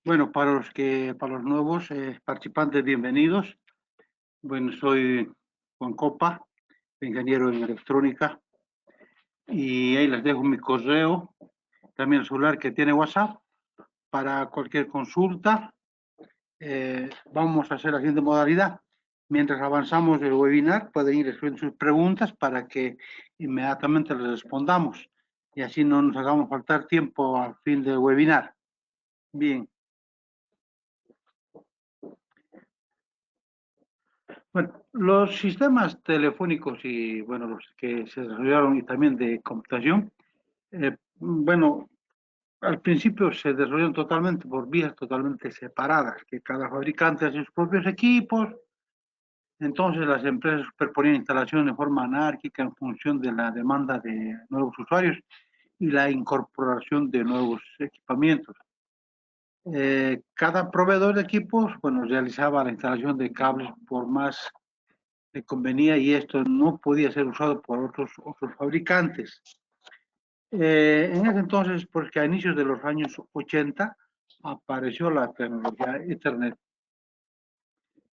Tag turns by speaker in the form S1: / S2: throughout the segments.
S1: Bueno, para los nuevos participantes, bienvenidos. Bueno, soy Juan Copa, ingeniero en electrónica, y ahí les dejo mi correo, también el celular que tiene WhatsApp, para cualquier consulta. Vamos a hacer la siguiente modalidad. Mientras avanzamos el webinar, pueden ir escribiendo sus preguntas para que inmediatamente les respondamos y así no nos hagamos faltar tiempo al fin del webinar. Bien. Bueno, los sistemas telefónicos y, bueno, los que se desarrollaron y también de computación, bueno, al principio se desarrollaron totalmente por vías totalmente separadas, que cada fabricante hace sus propios equipos, entonces las empresas superponían instalaciones de forma anárquica en función de la demanda de nuevos usuarios y la incorporación de nuevos equipamientos. Cada proveedor de equipos, bueno, realizaba la instalación de cables por más le convenía y esto no podía ser usado por otros fabricantes. En ese entonces, porque a inicios de los años 80 apareció la tecnología Ethernet,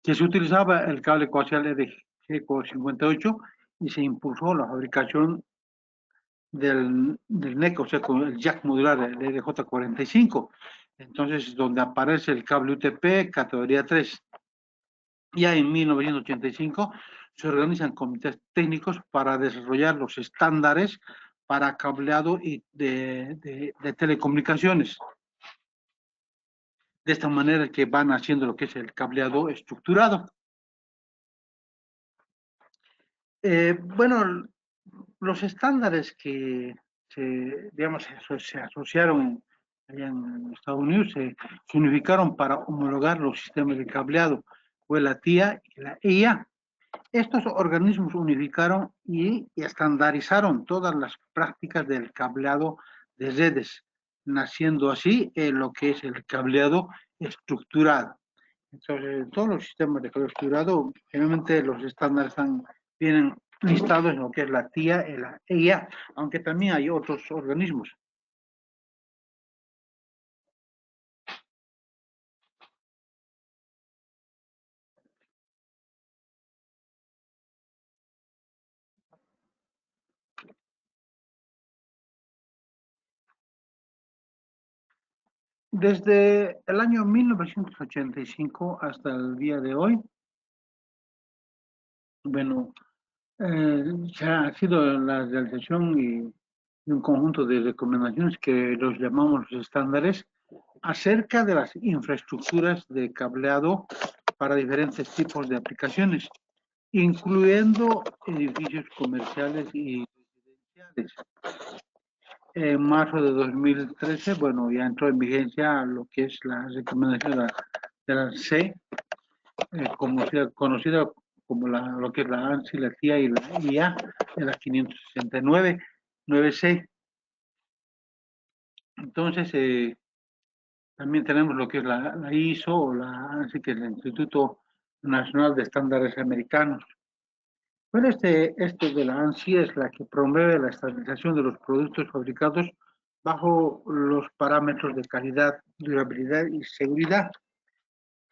S1: que se utilizaba el cable coaxial EDG58 y se impulsó la fabricación del NEC, o sea, con el jack modular, el EDJ45. Entonces, donde aparece el cable UTP categoría 3. Ya en 1985 se organizan comités técnicos para desarrollar los estándares para cableado y de telecomunicaciones. De esta manera que van haciendo lo que es el cableado estructurado. Bueno, los estándares que digamos, se asociaron allá en Estados Unidos se unificaron para homologar los sistemas de cableado, fue la TIA y la EIA. Estos organismos unificaron y estandarizaron todas las prácticas del cableado de redes, naciendo así lo que es el cableado estructurado. Entonces, todos los sistemas de cableado estructurado, generalmente los estándares vienen listados en lo que es la TIA y la EIA, aunque también hay otros organismos. Desde el año 1985 hasta el día de hoy, bueno, se ha sido la realización y un conjunto de recomendaciones que los llamamos los estándares acerca de las infraestructuras de cableado para diferentes tipos de aplicaciones, incluyendo edificios comerciales y residenciales. En marzo de 2013, bueno, ya entró en vigencia lo que es la recomendación de la C, conocida como lo que es la ANSI, la TIA y la IA, de la 569, 9C. Entonces, también tenemos lo que es la ISO o la ANSI, que es el Instituto Nacional de Estándares Americanos. Bueno, este de la ANSI es la que promueve la estandarización de los productos fabricados bajo los parámetros de calidad, durabilidad y seguridad.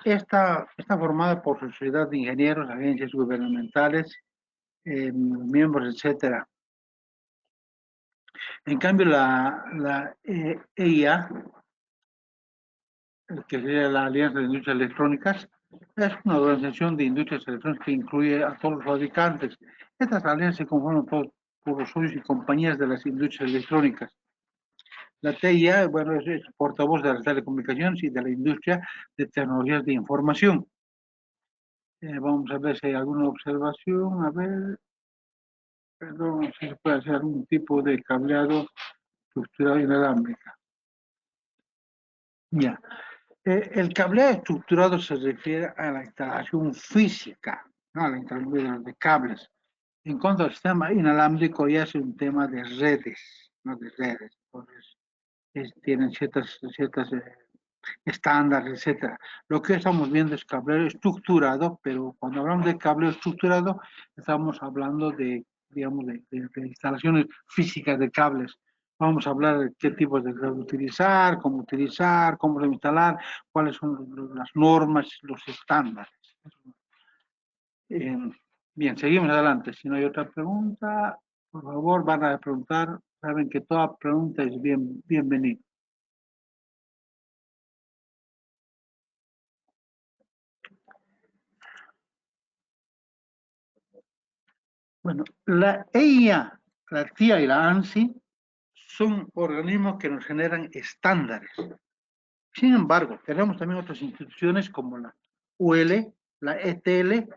S1: Está formada por sociedad de ingenieros, agencias gubernamentales, miembros, etcétera. En cambio, la EIA, que sería la Alianza de Industrias Electrónicas, es una organización de industrias electrónicas que incluye a todos los fabricantes. Estas alianzas se conforman por los socios y compañías de las industrias electrónicas. La TIA, bueno, es portavoz de las telecomunicaciones y de la industria de tecnologías de información. Vamos a ver si hay alguna observación. A ver, perdón, si se puede hacer algún tipo de cableado estructurado inalámbrico. Ya. El cableado estructurado se refiere a la instalación física, no a la instalación de cables. En cuanto al sistema inalámbrico, ya es un tema de redes, no de redes. Entonces, tienen ciertas estándares, etcétera. Lo que estamos viendo es cableado estructurado, pero cuando hablamos de cableado estructurado, estamos hablando de, digamos, de instalaciones físicas de cables, Vamos a hablar de qué tipos de cable utilizar, cómo instalar, cuáles son las normas, los estándares. Eh, Bien, seguimos adelante. Si no hay otra pregunta, por favor, van a preguntar. Saben que toda pregunta es bienvenida. Bueno, la EIA, la TIA y la ANSI son organismos que nos generan estándares. Sin embargo, tenemos también otras instituciones como la UL, la ETL,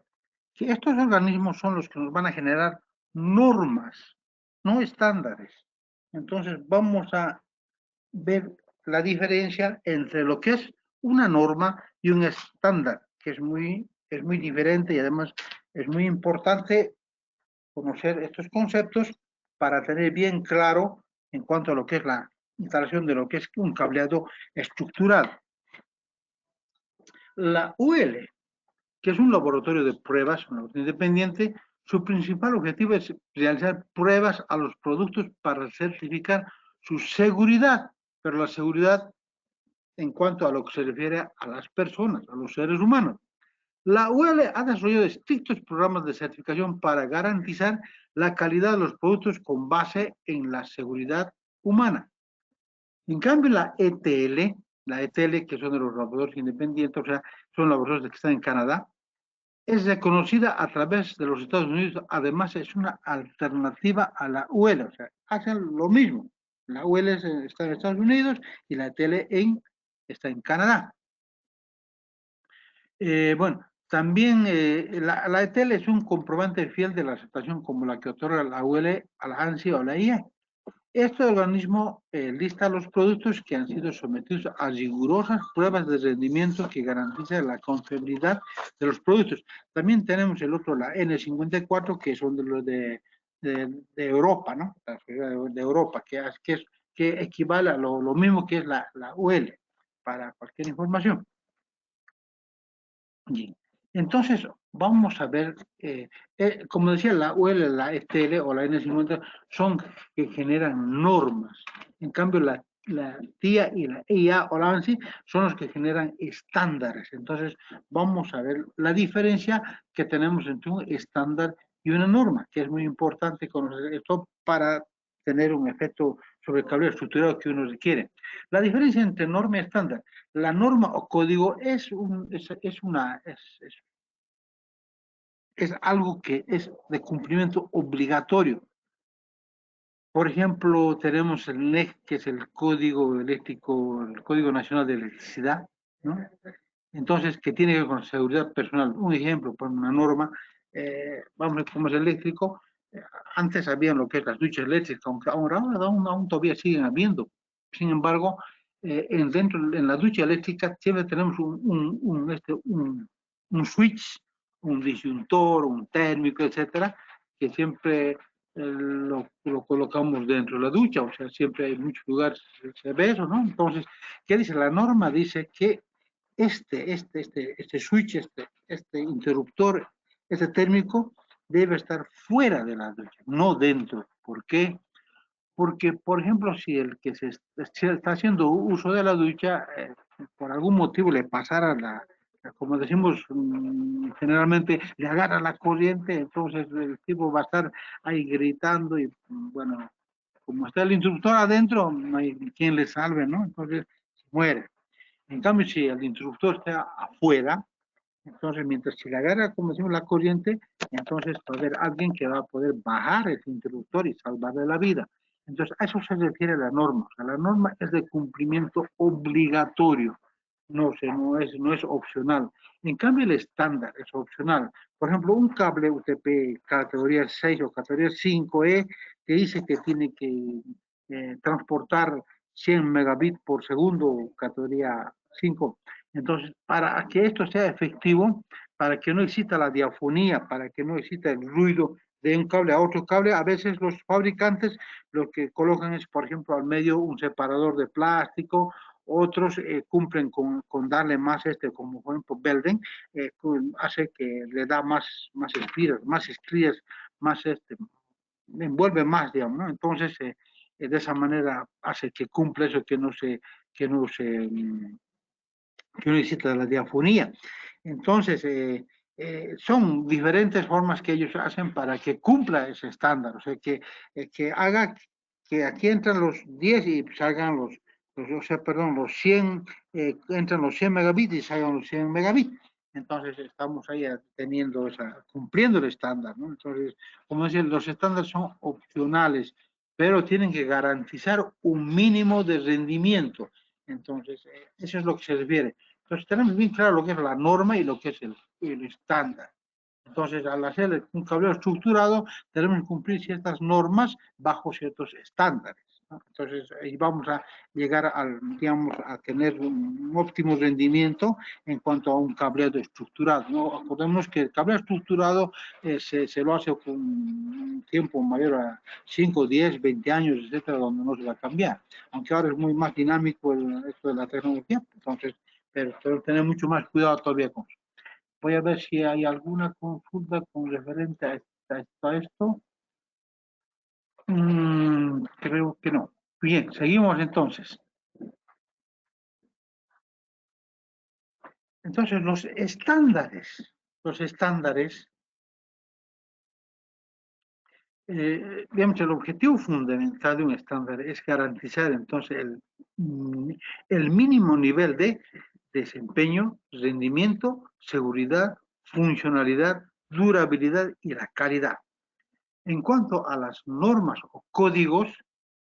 S1: que estos organismos son los que nos van a generar normas, no estándares. Entonces, vamos a ver la diferencia entre lo que es una norma y un estándar, que es muy diferente y además es muy importante conocer estos conceptos para tener bien claro en cuanto a lo que es la instalación de lo que es un cableado estructural. La UL, que es un laboratorio de pruebas, un laboratorio independiente, su principal objetivo es realizar pruebas a los productos para certificar su seguridad, pero la seguridad en cuanto a lo que se refiere a las personas, a los seres humanos. La UL ha desarrollado estrictos programas de certificación para garantizar la calidad de los productos con base en la seguridad humana. En cambio, la ETL, que son de los laboratorios independientes, o sea, son laboratorios que están en Canadá, es reconocida a través de los Estados Unidos. Además, es una alternativa a la UL, o sea, hacen lo mismo. La UL está en Estados Unidos y la ETL está en Canadá. Bueno, también la ETL es un comprobante fiel de la aceptación como la que otorga la UL a la ANSI o la IA. Este organismo lista los productos que han sido sometidos a rigurosas pruebas de rendimiento que garantizan la confiabilidad de los productos. También tenemos el otro, la N54, que son de los de Europa, ¿no? De Europa, que equivale a lo mismo que es la UL para cualquier información. Bien. Entonces, vamos a ver, como decía, la UL, la STL o la N50 son que generan normas. En cambio, la TIA y la IA o la ANSI son los que generan estándares. Entonces, vamos a ver la diferencia que tenemos entre un estándar y una norma, que es muy importante conocer esto para tener un efecto sobre el cableado estructurado que uno requiere. La diferencia entre norma y estándar. La norma o código es algo que es de cumplimiento obligatorio. Por ejemplo, tenemos el NEC, que es el Código Eléctrico, el Código Nacional de Electricidad, ¿no? Entonces, que tiene que ver con seguridad personal. Un ejemplo, por una norma, vamos a ver cómo es eléctrico. eh, Antes habían lo que es las duchas eléctricas, aunque aún todavía siguen habiendo. Sin embargo, en la ducha eléctrica siempre tenemos un switch, un disyuntor, un térmico, etcétera, que siempre lo colocamos dentro de la ducha, o sea, siempre hay muchos lugares se ve eso, ¿no? Entonces, ¿qué dice? La norma dice que este switch, este interruptor, este térmico, debe estar fuera de la ducha, no dentro. ¿Por qué? Porque, por ejemplo, si el que se está haciendo uso de la ducha, por algún motivo le pasara como decimos generalmente, le agarra la corriente, entonces el tipo va a estar ahí gritando y, bueno, como está el interruptor adentro, no hay quien le salve, ¿no? Entonces se muere. En cambio, si el interruptor está afuera, entonces mientras se le agarra, como decimos, la corriente, entonces va a haber alguien que va a poder bajar ese interruptor y salvarle la vida. Entonces, a eso se refiere la norma. O sea, la norma es de cumplimiento obligatorio, no es opcional. En cambio, el estándar es opcional. Por ejemplo, un cable UTP categoría 6 o categoría 5E que dice que tiene que transportar 100 megabits por segundo, categoría 5. Entonces, para que esto sea efectivo, para que no exista la diafonía, para que no exista el ruido de un cable a otro cable, a veces los fabricantes lo que colocan es, por ejemplo, al medio un separador de plástico, otros cumplen darle más como por ejemplo Belden, hace que le da más estrías, más envuelve más, digamos, ¿no? Entonces, de esa manera hace que cumpla eso que no necesita la diafonía. Entonces, son diferentes formas que ellos hacen para que cumpla ese estándar, o sea, que haga que aquí entran los 10 y salgan o sea, perdón, los 100, entran los 100 megabits y salgan los 100 megabits. Entonces, estamos ahí teniendo cumpliendo el estándar, ¿no? Entonces, como decía, los estándares son opcionales, pero tienen que garantizar un mínimo de rendimiento. Entonces, eso es lo que se refiere. Entonces, tenemos bien claro lo que es la norma y lo que es el estándar. Entonces, al hacer un cableado estructurado, tenemos que cumplir ciertas normas bajo ciertos estándares, ¿no? Entonces, ahí vamos a llegar digamos, a tener un óptimo rendimiento en cuanto a un cableado estructurado, ¿no? Acordémonos que el cableado estructurado se lo hace con un tiempo mayor a 5, 10, 20 años, etcétera, donde no se va a cambiar. Aunque ahora es muy más dinámico esto de la tecnología, entonces, pero tenemos que tener mucho más cuidado todavía con eso. Voy a ver si hay alguna consulta con referente a esto. Creo que no. Bien, seguimos entonces. Entonces, los estándares, digamos, el objetivo fundamental de un estándar es garantizar entonces el mínimo nivel de desempeño, rendimiento, seguridad, funcionalidad, durabilidad y la calidad. En cuanto a las normas o códigos,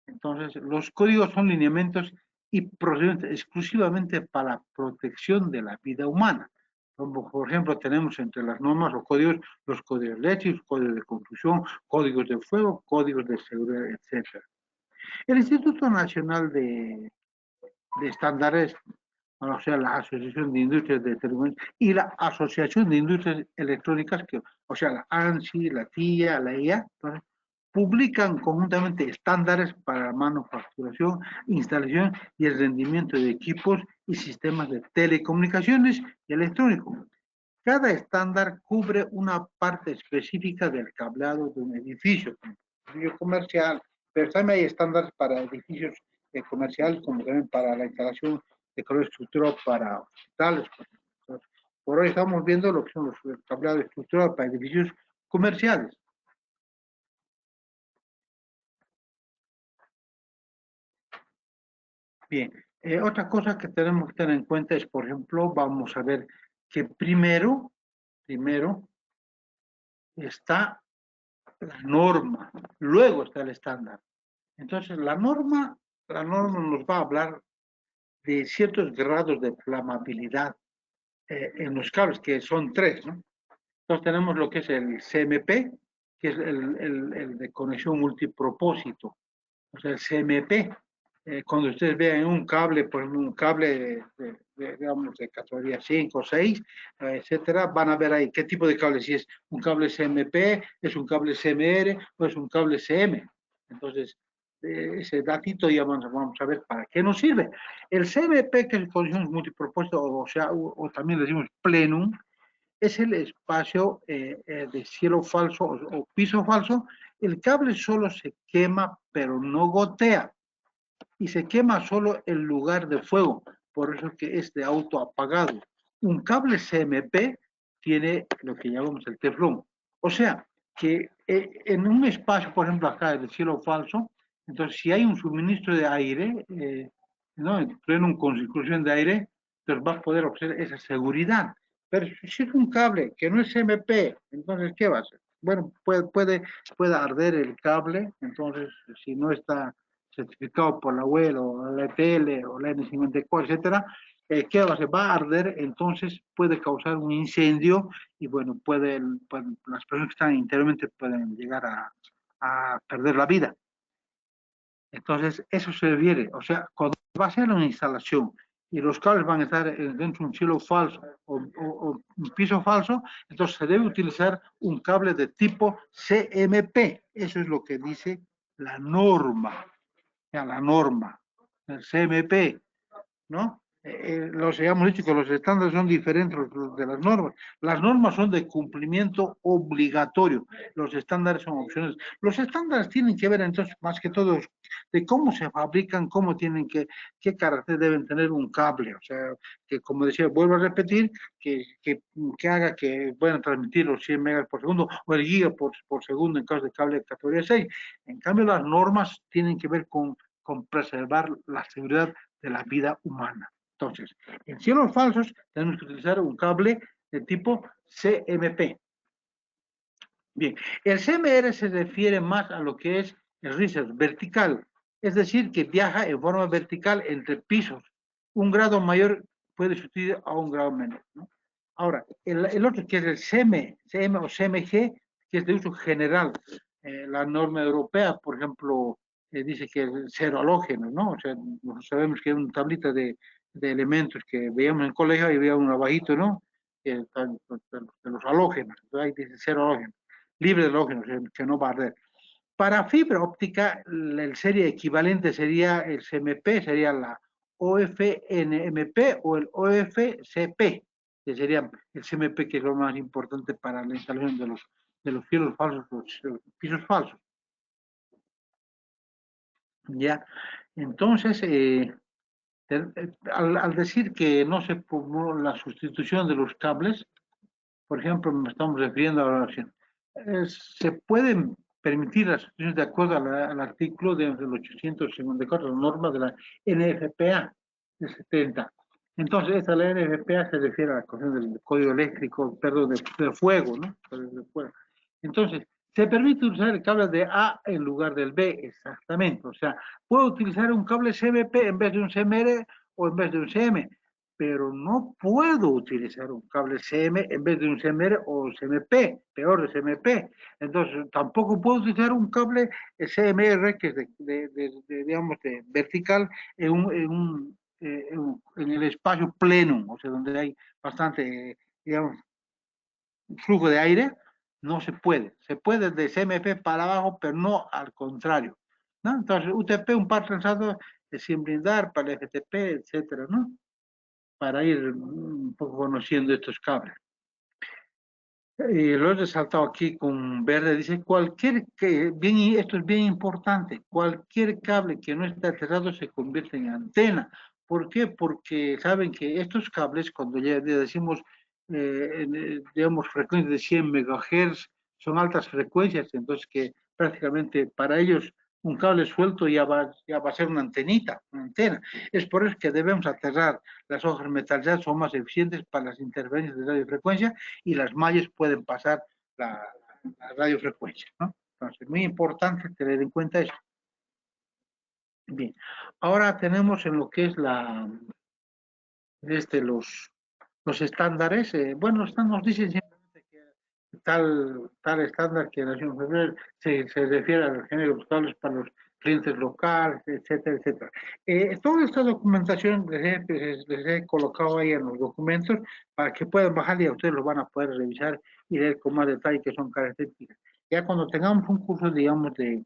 S1: entonces los códigos son lineamientos y procedimientos exclusivamente para la protección de la vida humana. Como por ejemplo, tenemos entre las normas o códigos los códigos eléctricos, códigos de construcción, códigos de fuego, códigos de seguridad, etc. El Instituto Nacional de Estándares, o sea, la Asociación de Industrias de Telecomunicaciones y la Asociación de Industrias Electrónicas, o sea, la ANSI, la TIA, la IA, publican conjuntamente estándares para la manufacturación, instalación y el rendimiento de equipos y sistemas de telecomunicaciones y electrónicos. Cada estándar cubre una parte específica del cableado de un edificio comercial, pero también hay estándares para edificios comerciales, como también para la instalación de cableado estructurado para hospitales. Por hoy estamos viendo lo que son los cableados estructurados para edificios comerciales. Bien, otra cosa que tenemos que tener en cuenta es, por ejemplo, vamos a ver que primero está la norma, luego está el estándar. Entonces, la norma nos va a hablar de ciertos grados de flamabilidad en los cables, que son 3, ¿no? Entonces tenemos lo que es el CMP, que es el de conexión multipropósito. O sea, el CMP, cuando ustedes vean un cable, por ejemplo, un cable digamos, de categoría 5 o 6, etcétera, van a ver ahí qué tipo de cable, si es un cable CMP, es un cable CMR o es un cable CM. Entonces, ese datito ya vamos a ver para qué nos sirve. El CMP, que es conexión multipropósito, o sea, o también le decimos plenum, es el espacio de cielo falso o piso falso. El cable solo se quema, pero no gotea. Y se quema solo el lugar de fuego. Por eso que es de auto apagado. Un cable CMP tiene lo que llamamos el teflón. O sea, que en un espacio, por ejemplo, acá el cielo falso, entonces si hay un suministro de aire, ¿no? Con circulación de aire, entonces va a poder obtener esa seguridad. Pero si es un cable que no es MP, entonces, ¿qué va a hacer? Bueno, puede arder el cable, entonces, si no está certificado por la UEL o la ETL o la N54, etcétera, ¿qué va a hacer? Va a arder, entonces puede causar un incendio y, bueno, las personas que están interiormente pueden llegar a perder la vida. Entonces, eso se refiere, o sea, cuando va a ser una instalación y los cables van a estar dentro de un cielo falso o un piso falso, entonces se debe utilizar un cable de tipo CMP. Eso es lo que dice la norma, el CMP, ¿no? los habíamos dicho que los estándares son diferentes de las normas. Las normas son de cumplimiento obligatorio, los estándares son opciones. Los estándares tienen que ver entonces más que todo de cómo se fabrican, cómo tienen qué carácter deben tener un cable. O sea, que como decía, vuelvo a repetir, que haga que puedan transmitir los 100 megas por segundo o el giga por segundo en caso de cable de categoría 6. En cambio, las normas tienen que ver con preservar la seguridad de la vida humana. Entonces, en cielos falsos tenemos que utilizar un cable de tipo CMP. Bien, el CMR se refiere más a lo que es el research vertical, es decir, que viaja en forma vertical entre pisos. Un grado mayor puede sustituir a un grado menor, ¿no? Ahora, el otro que es el CM o CMG, que es de uso general. La norma europea, por ejemplo, dice que es cero halógenos, ¿no? O sea, sabemos que es una tablita de elementos que veíamos en el colegio y había uno abajito, ¿no? De los halógenos, ahí dice cero halógenos, libre de halógenos, que no va a arder. Para fibra óptica, el serie equivalente sería el CMP, sería la OFNMP o el OFCP, que sería el CMP, que es lo más importante para la instalación de los cielos falsos, los pisos falsos. ¿Ya? Entonces, al decir que no se formó la sustitución de los cables, por ejemplo, me estamos refiriendo a la oración, se pueden permitir las sustituciones de acuerdo al artículo del 854, la norma de la NFPA de 70. Entonces, esta la NFPA se refiere a la cuestión del código eléctrico, perdón, del fuego, ¿no? Del fuego. Entonces, se permite usar el cable de A en lugar del B, exactamente. O sea, puedo utilizar un cable CMP en vez de un CMR o en vez de un CM, pero no puedo utilizar un cable CM en vez de un CMR o CMP, peor de CMP. Entonces, tampoco puedo utilizar un cable CMR, que es digamos, de vertical, en el espacio pleno, o sea, donde hay bastante, digamos, flujo de aire, no se puede. Se puede de CMP para abajo, pero no al contrario, ¿no? Entonces, UTP, un par transado sin blindar para el FTP, etcétera, ¿no? Para ir un poco conociendo estos cables. Lo he resaltado aquí con verde, dice esto es bien importante, cualquier cable que no esté cerrado se convierte en antena. ¿Por qué? Porque saben que estos cables, cuando ya decimos, digamos, frecuencias de 100 MHz, son altas frecuencias, entonces que prácticamente para ellos un cable suelto ya va a ser una antenita, una antena. Es por eso que debemos aterrar. Las hojas metalizadas son más eficientes para las interferencias de radiofrecuencia y las mallas pueden pasar la radiofrecuencia, ¿no? Entonces, muy importante tener en cuenta eso. Bien, ahora tenemos en lo que es los estándares. Bueno, nos dicen simplemente que tal estándar que nació en febrero se refiere a los géneros estables para los clientes locales, etcétera, etcétera. Toda esta documentación les he colocado ahí en los documentos para que puedan bajar y a ustedes lo van a poder revisar y ver con más detalle qué son características. Ya cuando tengamos un curso, digamos, de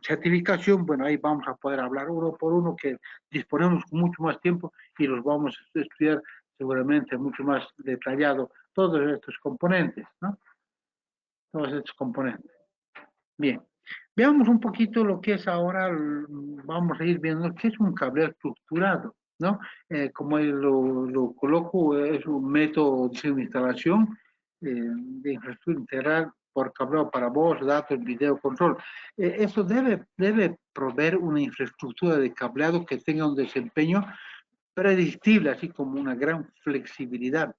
S1: certificación, bueno, ahí vamos a poder hablar uno por uno, que disponemos con mucho más tiempo y los vamos a estudiar seguramente mucho más detallado todos estos componentes, ¿no? Todos estos componentes. Bien, veamos un poquito lo que es ahora, vamos a ir viendo qué es un cableado estructurado, ¿no? Como lo coloco, es un método de instalación de infraestructura integral por cableado para voz, datos, video, control. Eso debe proveer una infraestructura de cableado que tenga un desempeño predictible, así como una gran flexibilidad.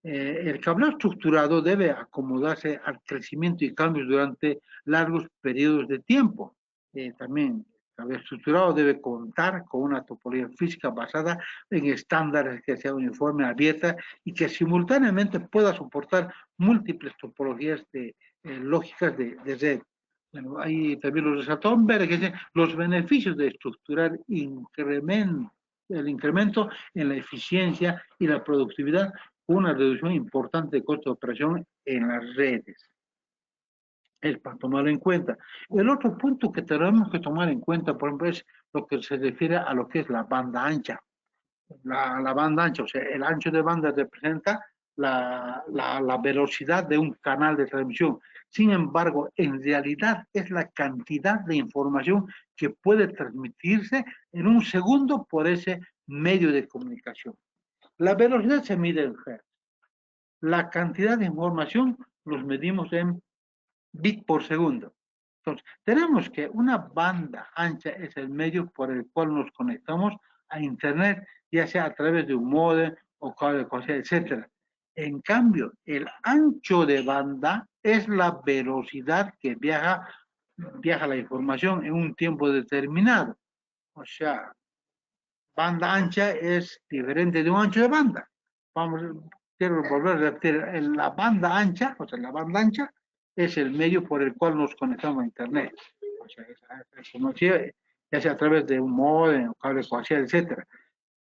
S1: El cableado estructurado debe acomodarse al crecimiento y cambios durante largos periodos de tiempo. También el cableado estructurado debe contar con una topología física basada en estándares que sean uniforme, abierta y que simultáneamente pueda soportar múltiples topologías lógicas de red. Bueno, ahí también los resaltó ver que los beneficios de estructurar el incremento en la eficiencia y la productividad, una reducción importante de costo de operación en las redes. Es para tomarlo en cuenta. El otro punto que tenemos que tomar en cuenta, por ejemplo, es lo que se refiere a lo que es la banda ancha. la banda ancha, o sea, el ancho de banda representa la velocidad de un canal de transmisión. Sin embargo, en realidad es la cantidad de información que puede transmitirse en un segundo por ese medio de comunicación. La velocidad se mide en hertz. La cantidad de información los medimos en bit por segundo. Entonces, tenemos que una banda ancha es el medio por el cual nos conectamos a Internet, ya sea a través de un módem o cable coaxial, etc. En cambio, el ancho de banda es la velocidad que viaja la información en un tiempo determinado. O sea, banda ancha es diferente de un ancho de banda. Vamos, quiero volver a repetir, la banda ancha, o sea, la banda ancha es el medio por el cual nos conectamos a Internet. O sea, como decía, ya sea a través de un módem, cable coaxial, etcétera.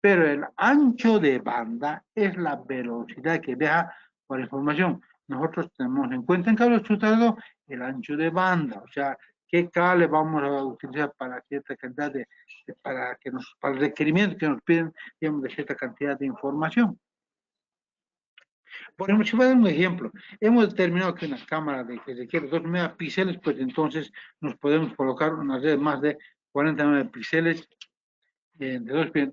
S1: Pero el ancho de banda es la velocidad que viaja por información. Nosotros tenemos en cuenta en cable estructurado el ancho de banda, o sea, qué cable vamos a utilizar para cierta cantidad para el requerimiento que nos piden, digamos, de cierta cantidad de información. Por ejemplo, si voy a dar un ejemplo, hemos determinado que una cámara que requiere 2 megapíxeles, pues entonces nos podemos colocar una red más de 40 megapíxeles de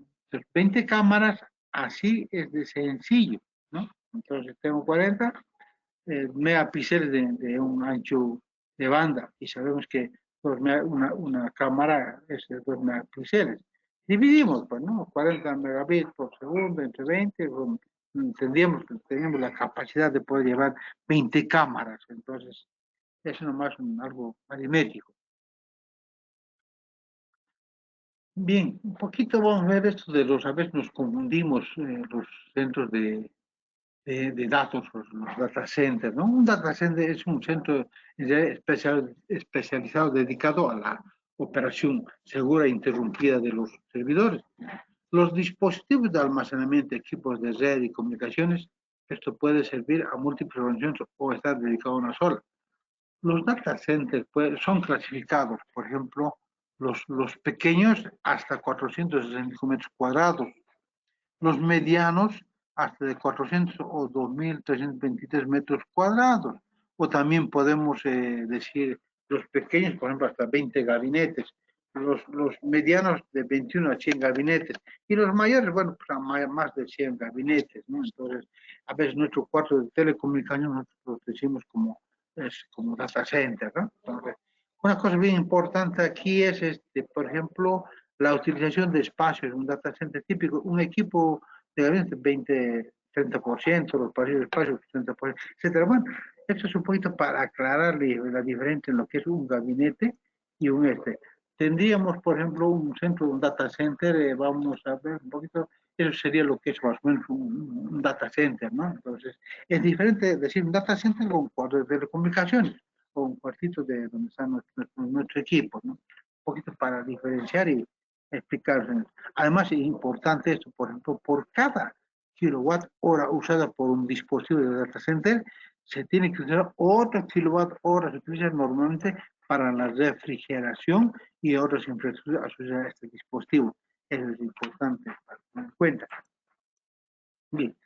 S1: 20 cámaras, así es de sencillo, ¿no? Entonces tengo 40 megapíxeles de un ancho de banda y sabemos que una cámara es de 2 megapíxeles. Dividimos, pues, ¿no? 40 megabits por segundo entre 20, entendíamos que teníamos la capacidad de poder llevar 20 cámaras, entonces es nomás algo aritmético. Bien, un poquito vamos a ver esto de a veces nos confundimos los centros de datos, los data centers, ¿no? Un data center es un centro especializado dedicado a la operación segura e interrumpida de los servidores. Los dispositivos de almacenamiento, equipos de red y comunicaciones, esto puede servir a múltiples organizaciones o estar dedicado a una sola. Los data centers son clasificados, por ejemplo, los pequeños hasta 465 metros cuadrados, los medianos hasta de 400 o 2.323 metros cuadrados. O también podemos decir los pequeños, por ejemplo, hasta 20 gabinetes, los medianos de 21 a 100 gabinetes y los mayores, bueno, pues a más de 100 gabinetes, ¿no? Entonces, a veces nuestro cuarto de telecomunicaciones nosotros lo decimos como data center, ¿no? Entonces, una cosa bien importante aquí es, por ejemplo, la utilización de espacios, un data center típico, un equipo de gabinete 20, 30%, los espacios 30%, etcétera. Bueno, esto es un poquito para aclarar la diferencia en lo que es un gabinete y un este. Tendríamos, por ejemplo, un centro, un data center, vamos a ver un poquito, eso sería lo que es más o menos un data center, ¿no? Entonces, es diferente decir un data center o un cuarto de telecomunicaciones, o un cuartito de donde está nuestro equipo, ¿no? Un poquito para diferenciar y explicar. Además, es importante esto, por ejemplo, por cada kilowatt hora usada por un dispositivo de data center, se tiene que usar otro kilowatt hora, se utiliza normalmente para la refrigeración y otras infraestructuras asociadas a este dispositivo. Eso es importante para tener en cuenta. Bien.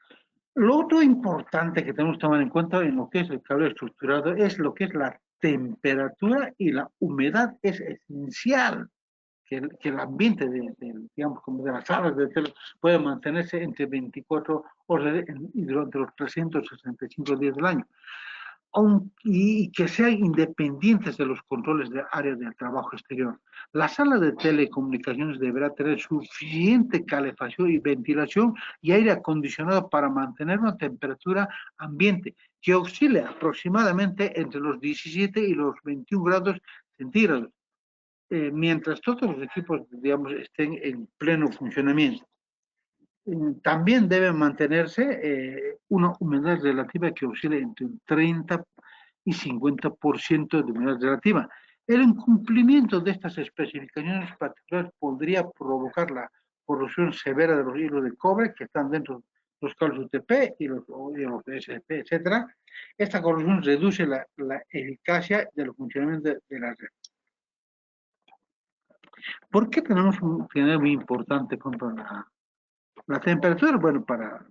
S1: Lo otro importante que tenemos que tomar en cuenta en lo que es el cableado estructurado es lo que es la temperatura y la humedad. Es esencial que el ambiente digamos, como de las salas de tele puede mantenerse entre 24 horas y durante los 365 días del año y que sean independientes de los controles de áreas del trabajo exterior. La sala de telecomunicaciones deberá tener suficiente calefacción y ventilación y aire acondicionado para mantener una temperatura ambiente que oscile aproximadamente entre los 17 y los 21 grados centígrados, mientras todos los equipos, digamos, estén en pleno funcionamiento. También debe mantenerse una humedad relativa que oscile entre un 30 y 50% de humedad relativa. El incumplimiento de estas especificaciones particulares podría provocar la corrosión severa de los hilos de cobre que están dentro de los cables UTP y los SP, etc. Esta corrosión reduce la eficacia del funcionamiento de la red. ¿Por qué tenemos un general muy importante contra La temperatura, bueno, para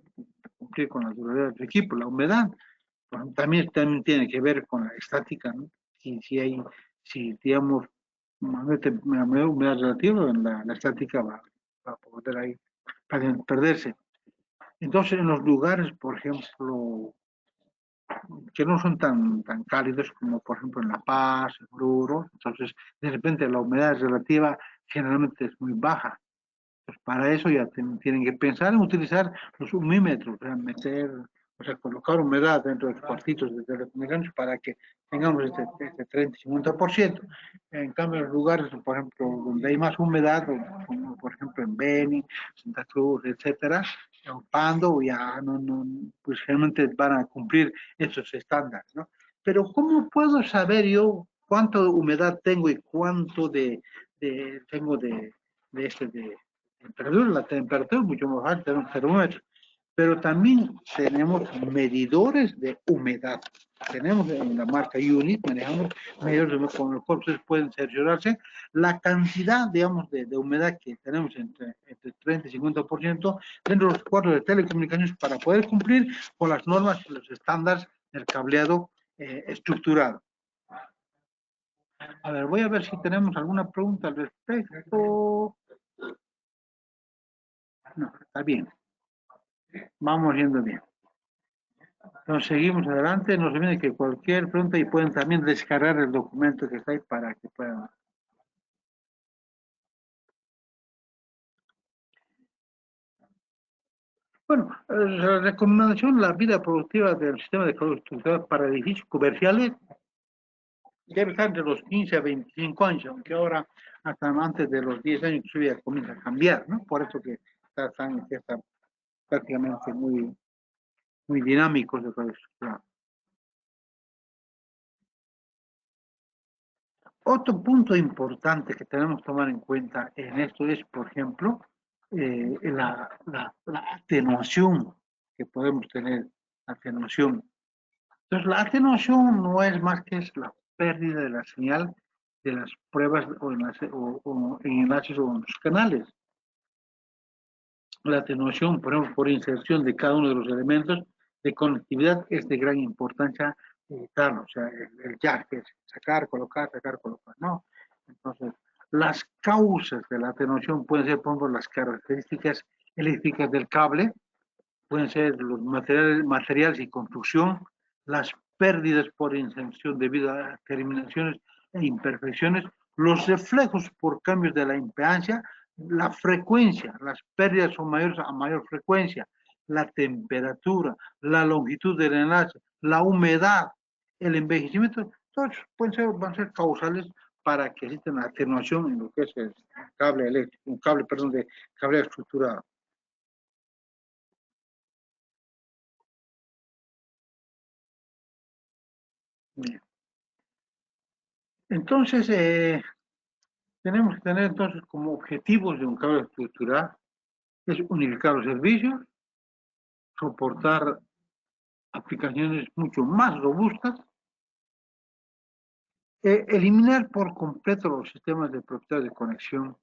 S1: cumplir con la durabilidad del equipo, la humedad, bueno, también tiene que ver con la estática, ¿no? Si digamos, mayor humedad relativa, la estática va a poder ahí perderse. Entonces, en los lugares, por ejemplo, que no son tan cálidos como, por ejemplo, en La Paz, en Oruro, entonces, de repente la humedad relativa generalmente es muy baja. Pues para eso ya tienen que pensar en utilizar los humímetros, o sea, o sea, colocar humedad dentro de los cuartitos de telecomunicaciones para que tengamos este 30 y 50%. En cambio, en los lugares, por ejemplo, donde hay más humedad, como por ejemplo en Beni, Santa Cruz, etcétera, en Pando, ya pues generalmente van a cumplir esos estándares, ¿no? Pero ¿cómo puedo saber yo cuánto de humedad tengo y cuánto tengo de temperatura? La temperatura es mucho más alta en un termómetro, pero también tenemos medidores de humedad. Tenemos en la marca UNIT, manejamos medidores de humedad con los cuales ustedes pueden cerciorarse la cantidad, digamos, de humedad que tenemos entre 30 y 50% dentro de los cuadros de telecomunicaciones para poder cumplir con las normas y los estándares del cableado estructurado. A ver, voy a ver si tenemos alguna pregunta al respecto. No, está bien. Vamos yendo bien. Entonces seguimos adelante. No se olviden que cualquier pregunta y pueden también descargar el documento que está ahí para que puedan. Bueno, la recomendación, la vida productiva del sistema de calor estructurado para edificios comerciales debe estar entre los 15 a 25 años, aunque ahora hasta antes de los 10 años ya comienza a cambiar, ¿no? Por eso que está prácticamente muy dinámico el calor estructurado. Otro punto importante que tenemos que tomar en cuenta en esto es, por ejemplo, la atenuación que podemos tener, atenuación. Entonces, la atenuación no es más que es la pérdida de la señal de las pruebas o en enlaces o en los canales. La atenuación, por ejemplo, por inserción de cada uno de los elementos de conectividad es de gran importancia evitarlo, o sea, el jack es sacar, colocar, ¿no? Entonces, las causas de la atenuación pueden ser, por ejemplo, las características eléctricas del cable, pueden ser los materiales y construcción, las pérdidas por inserción debido a terminaciones e imperfecciones, los reflejos por cambios de la impedancia, la frecuencia, las pérdidas son mayores a mayor frecuencia, la temperatura, la longitud del enlace, la humedad, el envejecimiento, todos van a ser causales para que exista una atenuación en lo que es el cable eléctrico, un cable, perdón, de cable estructurado. Bien. Entonces, tenemos que tener entonces como objetivos de un cable estructural es unificar los servicios, soportar aplicaciones mucho más robustas, eliminar por completo los sistemas de propiedad de conexión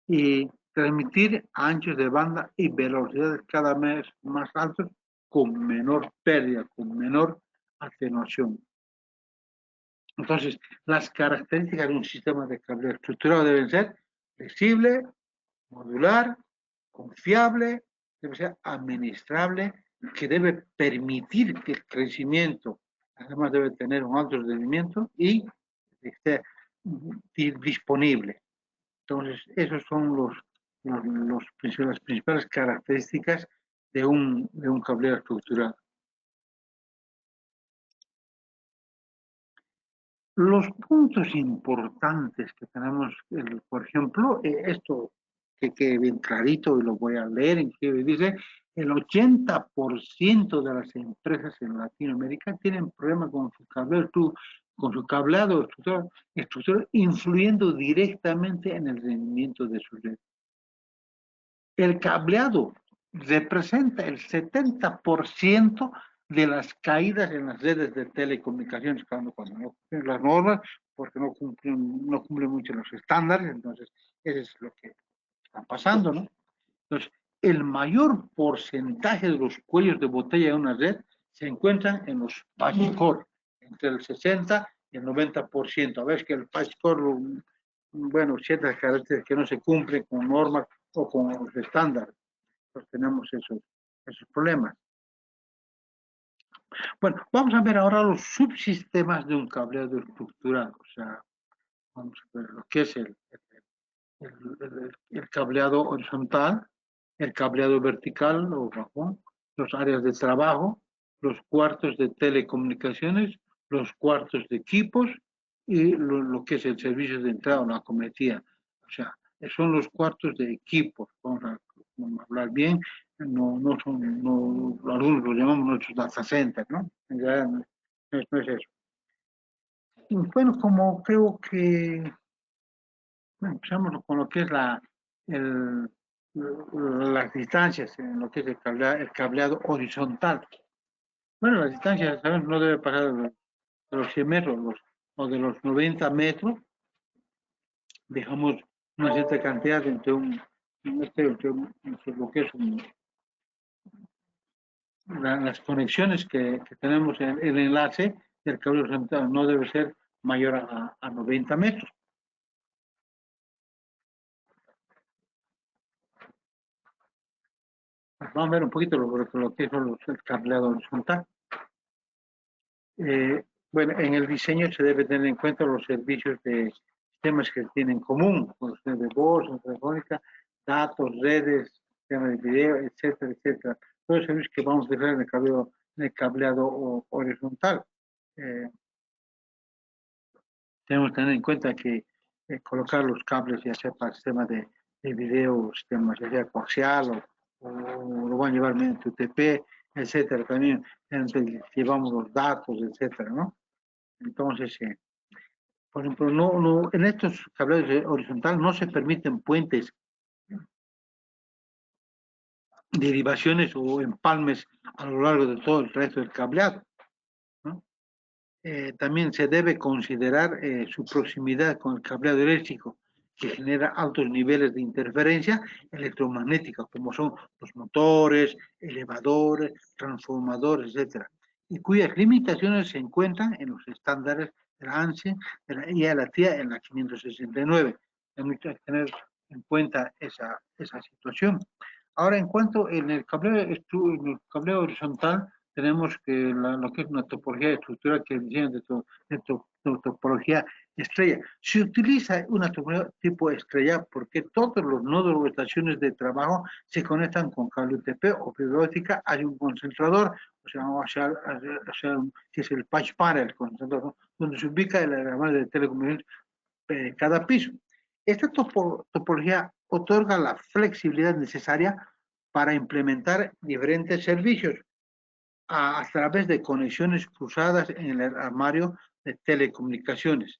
S1: y transmitir anchos de banda y velocidades cada vez más altos con menor pérdida, con menor atenuación. Entonces, las características de un sistema de cable estructurado deben ser flexible, modular, confiable, debe ser administrable, que debe permitir que el crecimiento, además debe tener un alto rendimiento y esté disponible. Entonces, esos son las principales características de un cableado estructurado. Los puntos importantes que tenemos, por ejemplo, esto que quede bien clarito y lo voy a leer, en que dice, el 80% de las empresas en Latinoamérica tienen problemas con su cableado estructural, influyendo directamente en el rendimiento de su red. El cableado representa el 70% de las caídas en las redes de telecomunicaciones cuando no cumplen las normas, porque no cumplen mucho los estándares, entonces eso es lo que está pasando, ¿no? Entonces, el mayor porcentaje de los cuellos de botella de una red se encuentran en los patch core, entre el 60 y el 90%. A veces que el patch core, bueno, ciertas características que no se cumplen con normas o con los estándares, pues tenemos esos problemas. Bueno, vamos a ver ahora los subsistemas de un cableado estructural. O sea, vamos a ver lo que es el cableado horizontal, el cableado vertical o bajo, los áreas de trabajo, los cuartos de telecomunicaciones, los cuartos de equipos y lo que es el servicio de entrada o la cometida. O sea, son los cuartos de equipos. Vamos a hablar bien, no son, algunos los llamamos nuestros data centers, ¿no? En realidad no es eso. Y bueno, como creo que bueno, empezamos con lo que es las distancias en lo que es el cableado horizontal. Bueno, las distancias, ¿sabes? No debe pasar de los 100 metros o de los 90 metros. Dejamos una cierta cantidad entre lo que es las conexiones que tenemos en el enlace del cableado horizontal. No debe ser mayor a 90 metros. Vamos a ver un poquito lo que es el cableado horizontal. Bueno, en el diseño se debe tener en cuenta los servicios de sistemas que tienen en común, los de voz, telefónica, datos, redes, sistemas de video, etcétera, etcétera. Todos los servicios que vamos a dejar en el cableado horizontal. Eh, Tenemos que tener en cuenta que colocar los cables, ya sea para sistemas de video, sistemas ya sea coaxial o lo van a llevar mediante UTP, etcétera. También llevamos los datos, etcétera, ¿no? Entonces, por ejemplo, en estos cableados horizontales no se permiten puentes, derivaciones o empalmes a lo largo de todo el resto del cableado, ¿no? También se debe considerar su proximidad con el cableado eléctrico, que genera altos niveles de interferencia electromagnética, como son los motores, elevadores, transformadores, etcétera, y cuyas limitaciones se encuentran en los estándares de la ANSI y de la TIA en la 569. Hay que tener en cuenta esa situación. Ahora, en cuanto en el cableado horizontal, tenemos que lo que es una topología de estructura que viene de topología estrella. Se utiliza una topología tipo estrella porque todos los nodos o estaciones de trabajo se conectan con cable UTP o fibra óptica. Hay un concentrador, que es el patch panel, el concentrador, ¿no? Donde se ubica el armazón de telecomunicaciones cada piso. Esta topología otorga la flexibilidad necesaria para implementar diferentes servicios a través de conexiones cruzadas en el armario de telecomunicaciones.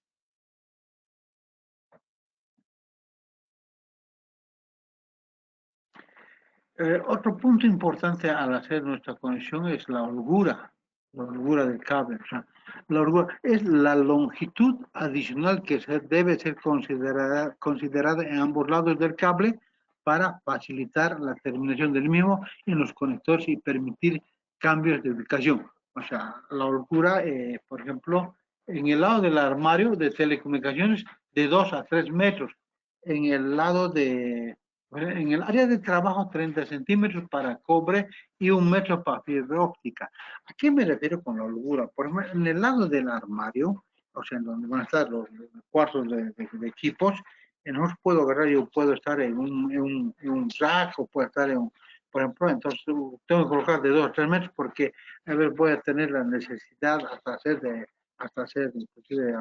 S1: Otro punto importante al hacer nuestra conexión es la holgura del cable. O sea, la holgura es la longitud adicional que debe ser considerada en ambos lados del cable para facilitar la terminación del mismo en los conectores y permitir cambios de ubicación. O sea, la holgura, por ejemplo, en el lado del armario de telecomunicaciones de 2 a 3 metros, en el lado en el área de trabajo 30 centímetros para cobre y 1 metro para fibra óptica. ¿A qué me refiero con la holgura? Por ejemplo, en el lado del armario, o sea, en donde van a estar los cuartos de equipos, no los puedo agarrar, yo puedo estar en un rack o puedo estar por ejemplo, entonces tengo que colocar de 2 a 3 metros porque a ver, voy a tener la necesidad hasta hacer inclusive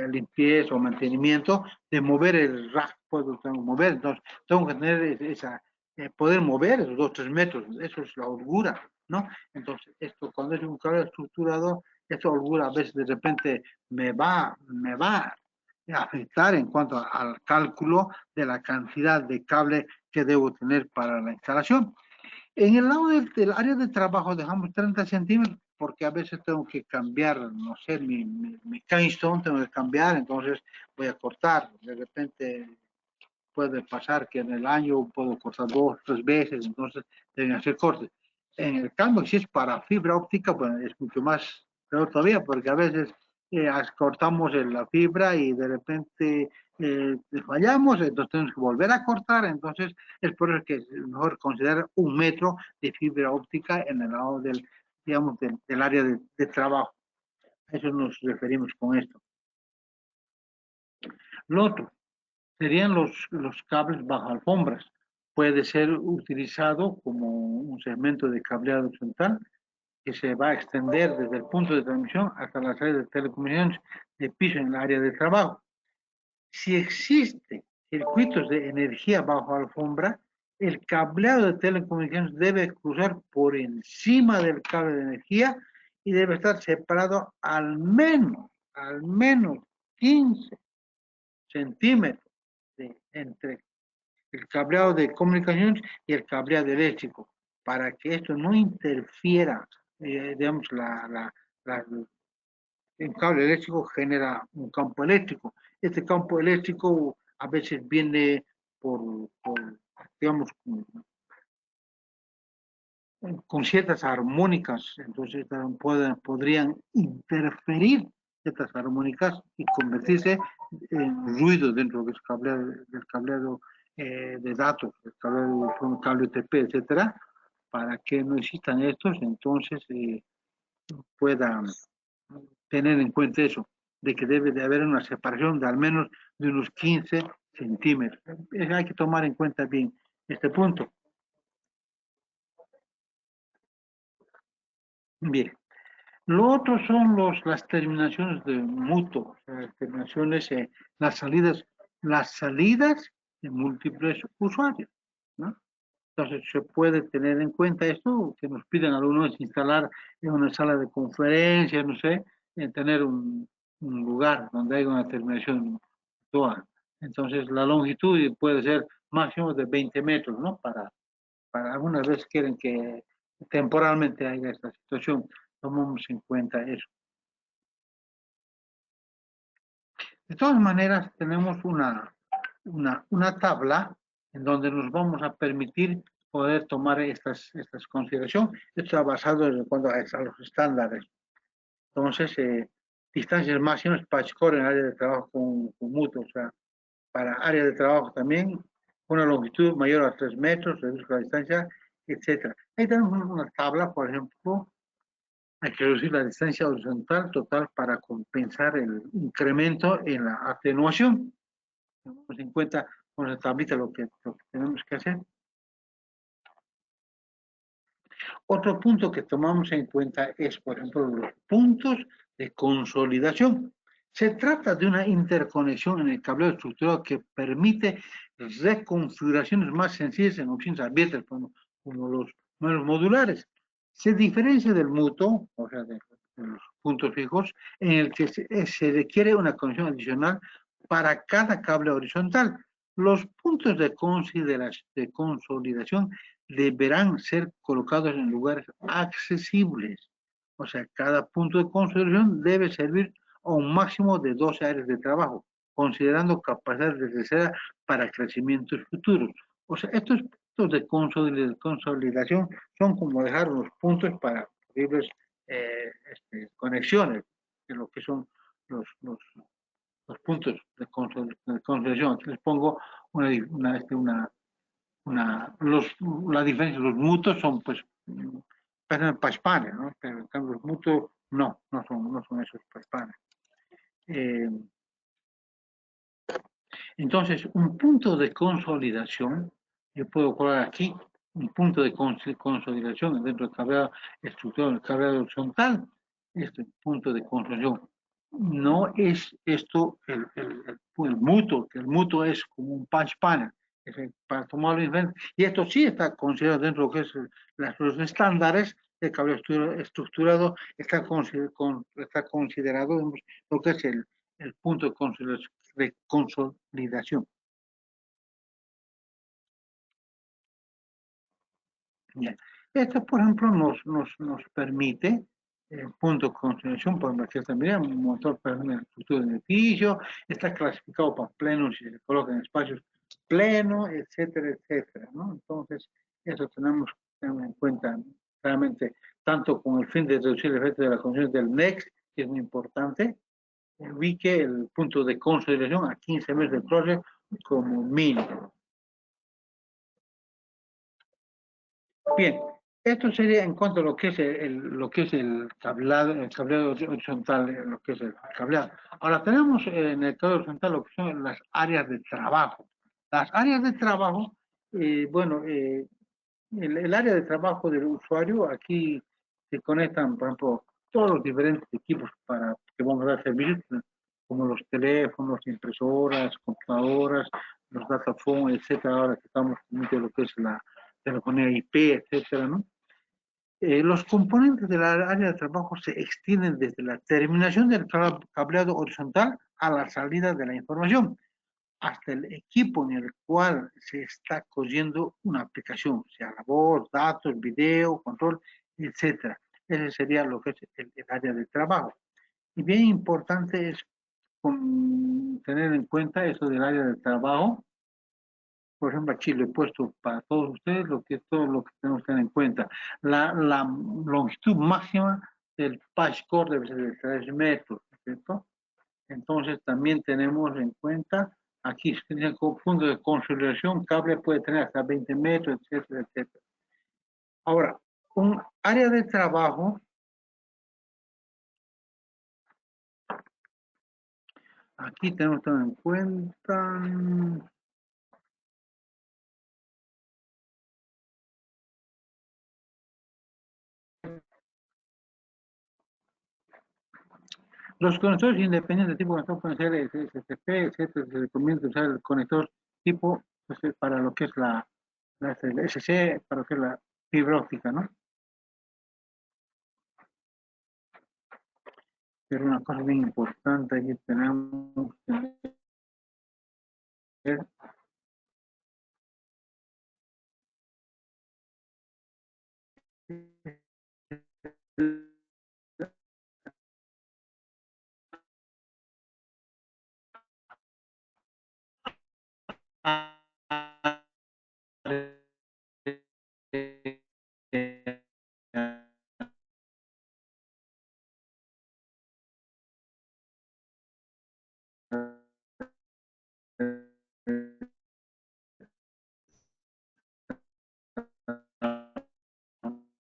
S1: limpieza o mantenimiento, de mover el rack, tengo que mover, entonces tengo que tener poder mover esos 2 3 metros, eso es la holgura, ¿no? Entonces, esto cuando es un cable estructurado, esta holgura a veces de repente me va a afectar en cuanto al cálculo de la cantidad de cable que debo tener para la instalación. En el lado del área de trabajo dejamos 30 centímetros porque a veces tengo que cambiar, no sé, mi keystone tengo que cambiar, entonces voy a cortar, de repente puede pasar que en el año puedo cortar 2, 3 veces, entonces deben hacer cortes. En el cambio, si es para fibra óptica, bueno, es mucho más peor todavía, porque a veces cortamos la fibra y de repente fallamos, entonces tenemos que volver a cortar, entonces es por eso que es mejor considerar 1 metro de fibra óptica en el lado del, digamos, del área de trabajo. A eso nos referimos con esto. Lo otro serían los cables bajo alfombras. Puede ser utilizado como un segmento de cableado horizontal que se va a extender desde el punto de transmisión hasta las redes de telecomunicaciones de piso en el área de trabajo. Si existen circuitos de energía bajo alfombra, el cableado de telecomunicaciones debe cruzar por encima del cable de energía y debe estar separado al menos 15 centímetros entre el cableado de comunicaciones y el cableado eléctrico, para que esto no interfiera, digamos, el cable eléctrico genera un campo eléctrico. Este campo eléctrico a veces viene digamos, con ciertas armónicas, entonces podrían interferir estas armónicas y convertirse en ruido dentro del cableado de datos, el cable UTP, etcétera, para que no existan estos, entonces puedan tener en cuenta eso, de que debe de haber una separación de al menos de unos 15 centímetros. Hay que tomar en cuenta bien este punto. Bien. Lo otro son las terminaciones de mutuo, las terminaciones, las salidas de múltiples usuarios, ¿no? Entonces se puede tener en cuenta esto, que nos piden algunos instalar en una sala de conferencias, no sé, tener un lugar donde haya una terminación dual. Entonces la longitud puede ser máximo de 20 metros, ¿no? Para algunas veces quieren que temporalmente haya esta situación, tomamos en cuenta eso. De todas maneras, tenemos una tabla en donde nos vamos a permitir poder tomar estas consideraciones. Esto está basado en cuanto a los estándares. Entonces, distancias máximas para score en área de trabajo con mutuo, o sea, para área de trabajo también, una longitud mayor a 3 metros, reduzca la distancia, etc. Ahí tenemos una tabla, por ejemplo, hay que reducir la distancia horizontal total para compensar el incremento en la atenuación. Tenemos en cuenta con la tablita lo que tenemos que hacer. Otro punto que tomamos en cuenta es, por ejemplo, los puntos de consolidación. Se trata de una interconexión en el cableado estructurado que permite reconfiguraciones más sencillas en opciones abiertas, como los modelos modulares. Se diferencia del mutuo, o sea, de los puntos fijos, en el que se requiere una conexión adicional para cada cable horizontal. Los puntos de consolidación deberán ser colocados en lugares accesibles. O sea, cada punto de consolidación debe servir a un máximo de 12 áreas de trabajo, considerando capacidad de tercera para crecimientos futuros. O sea, estos puntos de consolidación son como dejar los puntos para posibles conexiones, de lo que son los puntos de consolidación. Aquí les pongo la diferencia, los mutuos son pues paspanes, ¿no? Pero en cambio los mutuos no son esos paspanes. Entonces, un punto de consolidación, yo puedo colocar aquí un punto de consolidación dentro del cableado estructurado, el cableado horizontal, este punto de consolidación. No es esto el mutuo, que el mutuo es como un punch panel, para tomarlo diferente. Y esto sí está considerado dentro de lo que es los estándares del cableado estructurado, está considerado lo que es el punto de consolidación. Bien. Esto, por ejemplo, nos permite, punto de consolidación, por ejemplo, aquí también un motor para una estructura de edificio, está clasificado para plenos y se coloca en espacios pleno, etcétera, etcétera, ¿no? Entonces, eso tenemos que tener en cuenta realmente, tanto con el fin de reducir el efecto de la condición del NEX, que es muy importante, ubique el punto de consolidación a 15 meses del proceso como mínimo. Bien, esto sería en cuanto a lo que es el cableado horizontal, lo que es el cableado. Ahora tenemos en el cableado horizontal lo que son las áreas de trabajo. Las áreas de trabajo, bueno, el área de trabajo del usuario, aquí se conectan, por ejemplo, todos los diferentes equipos para que vamos a dar servicios, como los teléfonos, impresoras, computadoras, los dataphone, etcétera, ahora que estamos en lo que es la telefonía IP, etcétera, ¿no? Los componentes del área de trabajo se extienden desde la terminación del cableado horizontal a la salida de la información, hasta el equipo en el cual se está cogiendo una aplicación, sea la voz, datos, video, control, etcétera. Ese sería lo que es el área de trabajo. Y bien importante es tener en cuenta eso del área de trabajo. Por ejemplo, aquí lo he puesto para todos ustedes todo lo que tenemos que tener en cuenta. La longitud máxima del patch core debe ser de 3 metros, ¿cierto? Entonces también tenemos en cuenta, aquí se tiene como punto de consolidación, cable puede tener hasta 20 metros, etcétera, etcétera. Ahora, un área de trabajo, aquí tenemos que tener en cuenta, los conectores independientes de tipo conector pueden ser STP, etcétera. Se recomienda usar el conector tipo para lo que es el SC, para lo que es la fibra óptica, ¿no? Pero una cosa bien importante aquí tenemos que ver.